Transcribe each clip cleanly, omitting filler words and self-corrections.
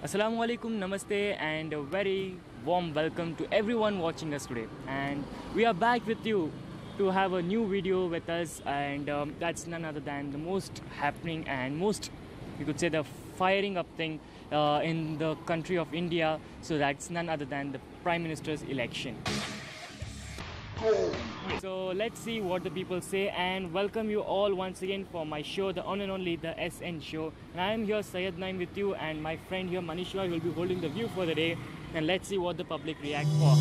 Assalamu alaikum, namaste, and a very warm welcome to everyone watching us today. And we are back with you to have a new video with us, and that's none other than the most happening and most, you could say, the firing up thing in the country of India. So that's none other than the Prime Minister's election. So let's see what the people say, and welcome you all once again for my show, the one and only the SN show. And I am here, Syed Naim, with you, and my friend here, Manishwa, will be holding the view for the day. And let's see what the public react for.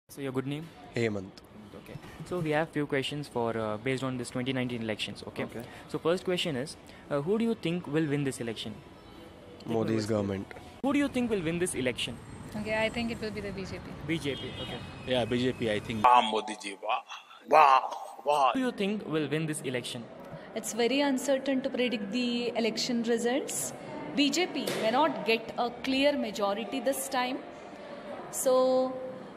So your good name? Hemant. Okay. So we have few questions for based on this 2019 elections. Okay. So first question is, who do you think will win this election? Modi's government. Who do you think will win this election? Okay, I think it will be the BJP. BJP. Okay. Yeah, BJP, I think. Modi ji, wow. Who do you think will win this election? It's very uncertain to predict the election results. BJP may not get a clear majority this time. So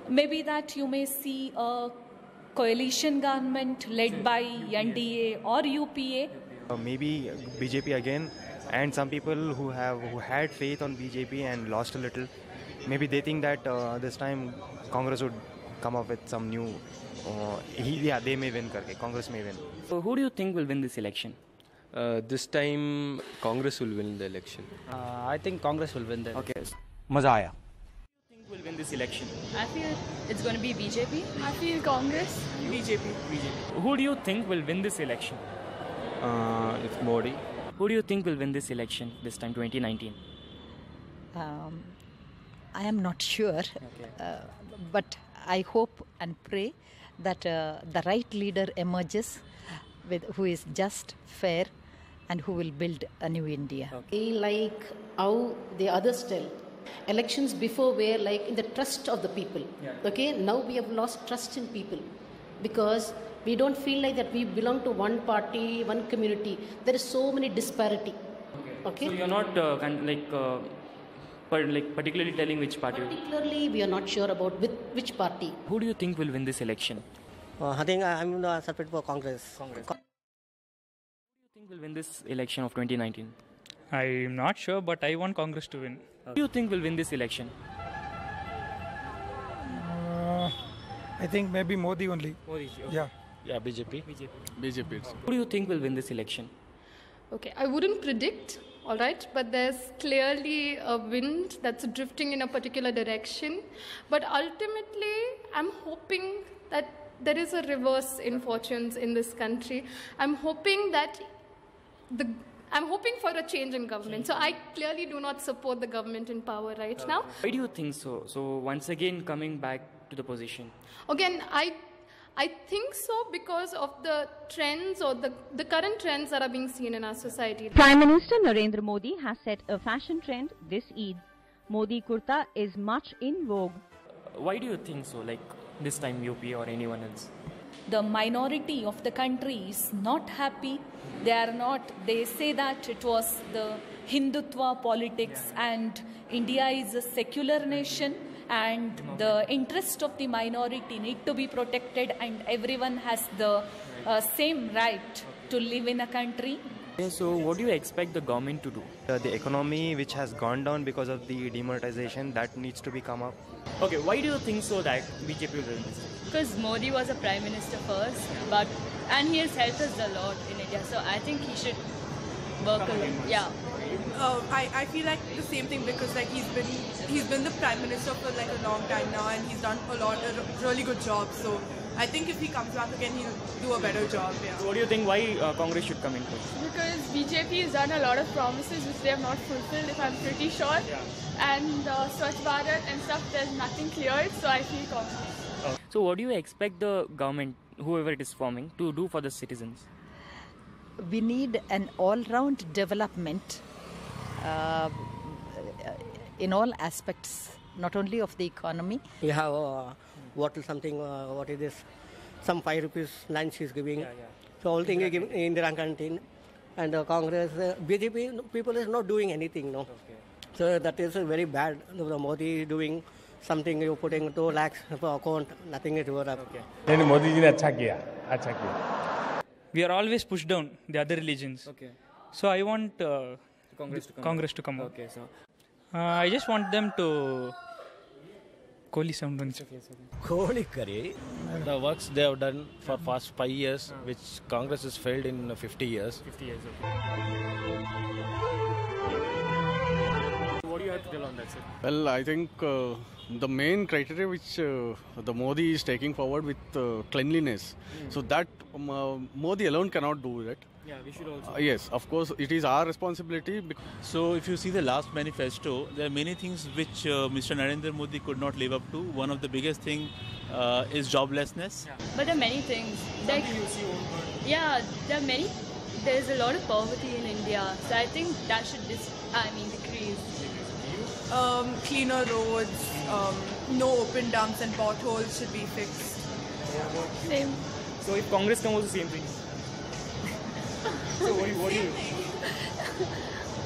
maybe that you may see a coalition government led by NDA or UPA. Maybe BJP again, and some people who had faith on BJP and lost a little, maybe they think that this time Congress would come up with some new. They may win. Congress may win. So who do you think will win this election? This time Congress will win the election. I think Congress will win the Okay. Maza aaya. Who do you think will win this election? I feel it's going to be BJP. I feel Congress. BJP. Who do you think will win this election? It's Modi. Who do you think will win this election this time, 2019? I am not sure, but I hope and pray that the right leader emerges who is just, fair, and who will build a new India. Like how the others tell, elections before were like in the trust of the people. Okay, now we have lost trust in people because we don't feel like that we belong to one party, one community. There is so many disparity. Okay. So you're not particularly telling which party? Particularly, we are not sure about which party. Who do you think will win this election? I think I'm support for Congress. Who do you think will win this election of 2019? I'm not sure, but I want Congress to win. Who do you think will win this election? I think maybe Modi only. Modi. Okay. Yeah, BJP. BJP. Who do you think will win this election? Okay, I wouldn't predict, all right, but there's clearly a wind that's drifting in a particular direction. But ultimately, I'm hoping that there is a reverse in fortunes in this country. I'm hoping for a change in government. So I clearly do not support the government in power right now. Why do you think so? So once again coming back to the position. Again, I think so because of the trends or the current trends that are being seen in our society. Prime Minister Narendra Modi has set a fashion trend this Eid. Modi kurta is much in vogue. Why do you think so? Like this time UP or anyone else? The minority of the country is not happy. They say that it was the Hindutva politics and India is a secular nation and the interest of the minority need to be protected and everyone has the same right to live in a country. Yeah, so what do you expect the government to do? The economy which has gone down because of the demonetization, that needs to be come up. Okay, why do you think so that BJP will win this? Because Modi was a prime minister first, and he has helped us a lot in India. So I think he should work a lot. Yeah. I feel like the same thing because like he's been the prime minister for like a long time now and he's done a really good job. So I think if he comes back again, he'll do a better job. Yeah. So what do you think? Why Congress should come in first? Because BJP has done a lot of promises which they have not fulfilled, if I'm pretty sure. Yeah. And Swachh Bharat and stuff, there's nothing cleared. So I feel Congress. So what do you expect the government, whoever it is forming, to do for the citizens? We need an all-round development in all aspects, not only of the economy. We have what is this? Some 5 rupees lunch is giving. So all thing is given in the canteen. And Congress, BJP people is not doing anything, no. So that is very bad. The Modi is doing something you're putting 2 lakhs for account, nothing is over. नहीं मोदी जी ने अच्छा किया. We are always pushed down the other religions. Okay. So I want Congress to come. Okay, so I just want them to Kohli sound. Kohli Kare, the works they have done for past 5 years, which Congress has failed in 50 years. 50 years. Okay. What do you have to tell on that, sir? Well, I think the main criteria which the Modi is taking forward with cleanliness, so that Modi alone cannot do it. Yeah, we should also. Yes, of course, it is our responsibility. So if you see the last manifesto, there are many things which Mr. Narendra Modi could not live up to. One of the biggest thing is joblessness. Yeah. But there are many things. Like, yeah, there are many. There is a lot of poverty in India, so I think that should decrease. Cleaner roads, no open dumps and potholes should be fixed. Same. So if Congress comes, also same thing. So what do you?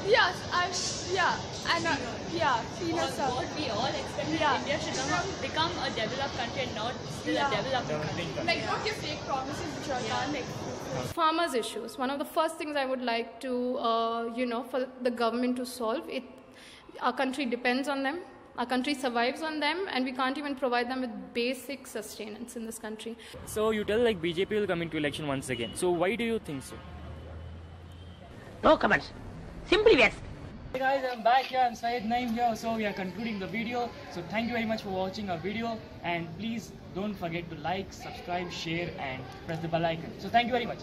Yes, cleaner stuff. What we all expect is India should become a developed country and not still a developed country. Like not give fake promises which are done. Like farmers' issues. One of the first things I would like to, for the government to solve it. Our country depends on them. Our country survives on them, and we can't even provide them with basic sustenance in this country. So you tell like BJP will come into election once again. So why do you think so? No comments. Simply yes. Hey guys, I'm back here. I'm Syed Naim here. So we are concluding the video. So thank you very much for watching our video, and please don't forget to like, subscribe, share, and press the bell icon. So thank you very much.